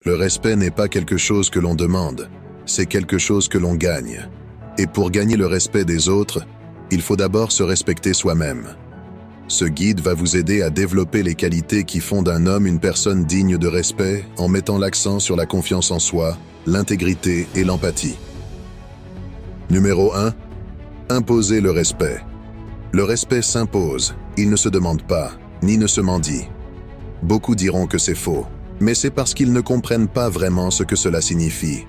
Le respect n'est pas quelque chose que l'on demande, c'est quelque chose que l'on gagne. Et pour gagner le respect des autres, il faut d'abord se respecter soi-même. Ce guide va vous aider à développer les qualités qui font d'un homme une personne digne de respect en mettant l'accent sur la confiance en soi, l'intégrité et l'empathie. Numéro 1. Imposer le respect. Le respect s'impose, il ne se demande pas, ni ne se mendie. Beaucoup diront que c'est faux, mais c'est parce qu'ils ne comprennent pas vraiment ce que cela signifie.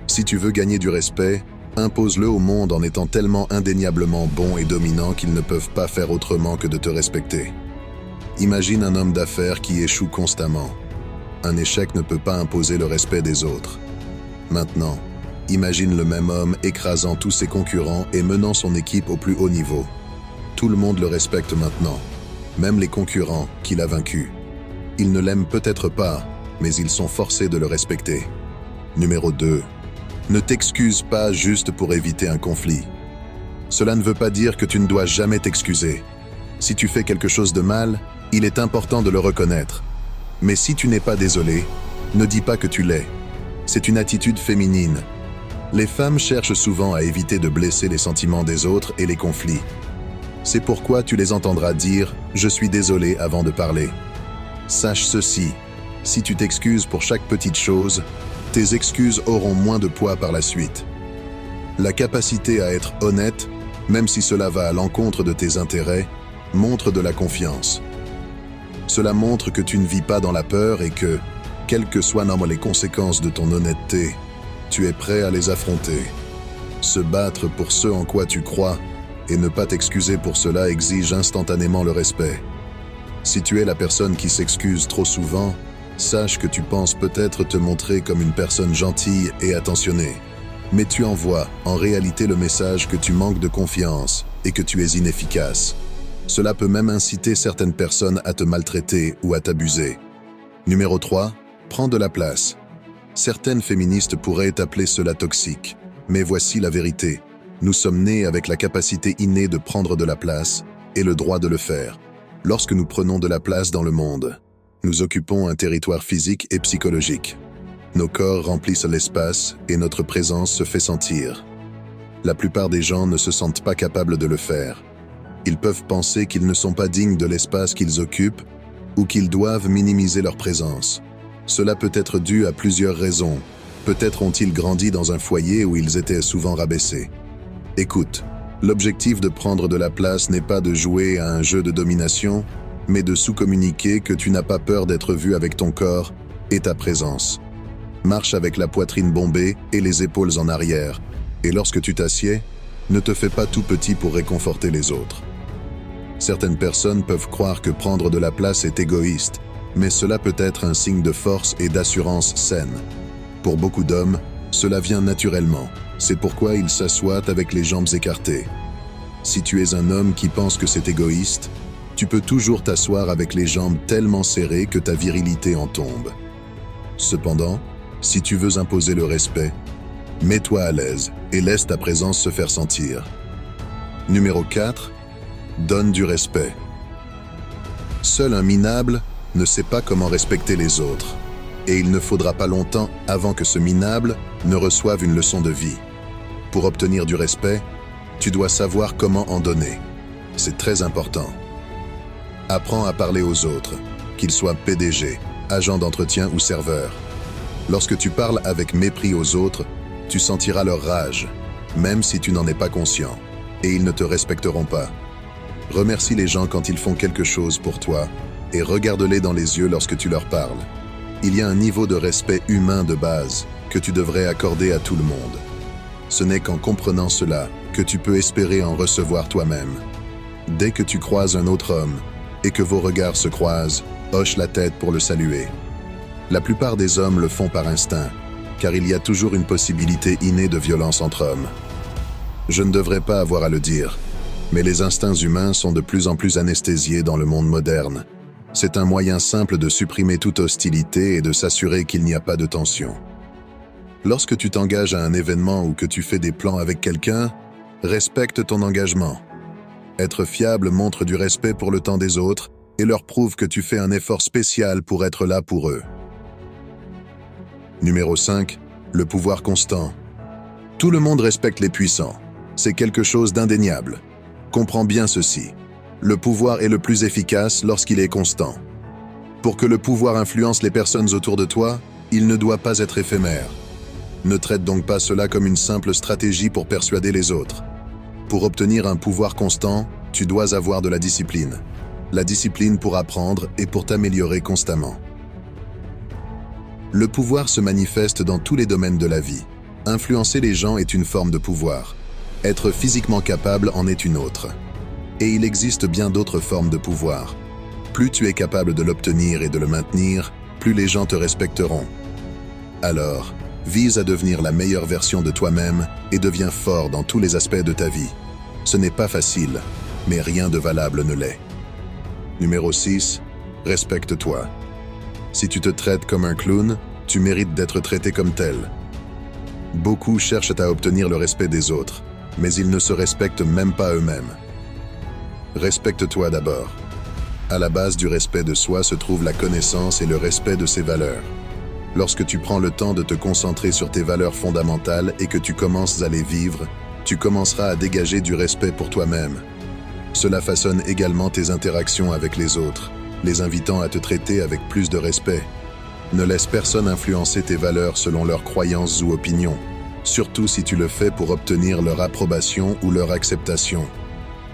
Si tu veux gagner du respect, impose-le au monde en étant tellement indéniablement bon et dominant qu'ils ne peuvent pas faire autrement que de te respecter. Imagine un homme d'affaires qui échoue constamment. Un échec ne peut pas imposer le respect des autres. Maintenant, imagine le même homme écrasant tous ses concurrents et menant son équipe au plus haut niveau. Tout le monde le respecte maintenant, même les concurrents qu'il a vaincus. Ils ne l'aiment peut-être pas, mais ils sont forcés de le respecter. Numéro 2. Ne t'excuse pas juste pour éviter un conflit. Cela ne veut pas dire que tu ne dois jamais t'excuser. Si tu fais quelque chose de mal, il est important de le reconnaître. Mais si tu n'es pas désolé, ne dis pas que tu l'es. C'est une attitude féminine. Les femmes cherchent souvent à éviter de blesser les sentiments des autres et les conflits. C'est pourquoi tu les entendras dire « je suis désolé » avant de parler. Sache ceci, si tu t'excuses pour chaque petite chose, tes excuses auront moins de poids par la suite. La capacité à être honnête, même si cela va à l'encontre de tes intérêts, montre de la confiance. Cela montre que tu ne vis pas dans la peur et que, quelles que soient les conséquences de ton honnêteté, tu es prêt à les affronter. Se battre pour ce en quoi tu crois et ne pas t'excuser pour cela exige instantanément le respect. Si tu es la personne qui s'excuse trop souvent, sache que tu penses peut-être te montrer comme une personne gentille et attentionnée. Mais tu envoies en réalité le message que tu manques de confiance et que tu es inefficace. Cela peut même inciter certaines personnes à te maltraiter ou à t'abuser. Numéro 3. Prends de la place. Certaines féministes pourraient appeler cela toxique, mais voici la vérité. Nous sommes nés avec la capacité innée de prendre de la place et le droit de le faire. Lorsque nous prenons de la place dans le monde, nous occupons un territoire physique et psychologique. Nos corps remplissent l'espace et notre présence se fait sentir. La plupart des gens ne se sentent pas capables de le faire. Ils peuvent penser qu'ils ne sont pas dignes de l'espace qu'ils occupent ou qu'ils doivent minimiser leur présence. Cela peut être dû à plusieurs raisons. Peut-être ont-ils grandi dans un foyer où ils étaient souvent rabaissés. Écoute, l'objectif de prendre de la place n'est pas de jouer à un jeu de domination, mais de sous-communiquer que tu n'as pas peur d'être vu avec ton corps et ta présence. Marche avec la poitrine bombée et les épaules en arrière, et lorsque tu t'assieds, ne te fais pas tout petit pour réconforter les autres. Certaines personnes peuvent croire que prendre de la place est égoïste, mais cela peut être un signe de force et d'assurance saine. Pour beaucoup d'hommes, cela vient naturellement. C'est pourquoi ils s'assoient avec les jambes écartées. Si tu es un homme qui pense que c'est égoïste, tu peux toujours t'asseoir avec les jambes tellement serrées que ta virilité en tombe. Cependant, si tu veux imposer le respect, mets-toi à l'aise et laisse ta présence se faire sentir. Numéro 4. Donne du respect. Seul un minable ne sait pas comment respecter les autres, et il ne faudra pas longtemps avant que ce minable ne reçoive une leçon de vie. Pour obtenir du respect, tu dois savoir comment en donner. C'est très important. Apprends à parler aux autres, qu'ils soient PDG, agents d'entretien ou serveurs. Lorsque tu parles avec mépris aux autres, tu sentiras leur rage, même si tu n'en es pas conscient, et ils ne te respecteront pas. Remercie les gens quand ils font quelque chose pour toi, et regarde-les dans les yeux lorsque tu leur parles. Il y a un niveau de respect humain de base que tu devrais accorder à tout le monde. Ce n'est qu'en comprenant cela que tu peux espérer en recevoir toi-même. Dès que tu croises un autre homme et que vos regards se croisent, hoche la tête pour le saluer. La plupart des hommes le font par instinct, car il y a toujours une possibilité innée de violence entre hommes. Je ne devrais pas avoir à le dire, mais les instincts humains sont de plus en plus anesthésiés dans le monde moderne. C'est un moyen simple de supprimer toute hostilité et de s'assurer qu'il n'y a pas de tension. Lorsque tu t'engages à un événement ou que tu fais des plans avec quelqu'un, respecte ton engagement. Être fiable montre du respect pour le temps des autres et leur prouve que tu fais un effort spécial pour être là pour eux. Numéro 5. Le pouvoir constant. Tout le monde respecte les puissants. C'est quelque chose d'indéniable. Comprends bien ceci. Le pouvoir est le plus efficace lorsqu'il est constant. Pour que le pouvoir influence les personnes autour de toi, il ne doit pas être éphémère. Ne traite donc pas cela comme une simple stratégie pour persuader les autres. Pour obtenir un pouvoir constant, tu dois avoir de la discipline. La discipline pour apprendre et pour t'améliorer constamment. Le pouvoir se manifeste dans tous les domaines de la vie. Influencer les gens est une forme de pouvoir. Être physiquement capable en est une autre. Et il existe bien d'autres formes de pouvoir. Plus tu es capable de l'obtenir et de le maintenir, plus les gens te respecteront. Alors, vise à devenir la meilleure version de toi-même et deviens fort dans tous les aspects de ta vie. Ce n'est pas facile, mais rien de valable ne l'est. Numéro 6. Respecte-toi. Si tu te traites comme un clown, tu mérites d'être traité comme tel. Beaucoup cherchent à obtenir le respect des autres, mais ils ne se respectent même pas eux-mêmes. Respecte-toi d'abord. À la base du respect de soi se trouve la connaissance et le respect de ses valeurs. Lorsque tu prends le temps de te concentrer sur tes valeurs fondamentales et que tu commences à les vivre, tu commenceras à dégager du respect pour toi-même. Cela façonne également tes interactions avec les autres, les invitant à te traiter avec plus de respect. Ne laisse personne influencer tes valeurs selon leurs croyances ou opinions, surtout si tu le fais pour obtenir leur approbation ou leur acceptation.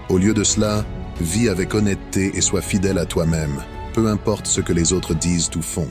Au lieu de cela, vis avec honnêteté et sois fidèle à toi-même, peu importe ce que les autres disent ou font.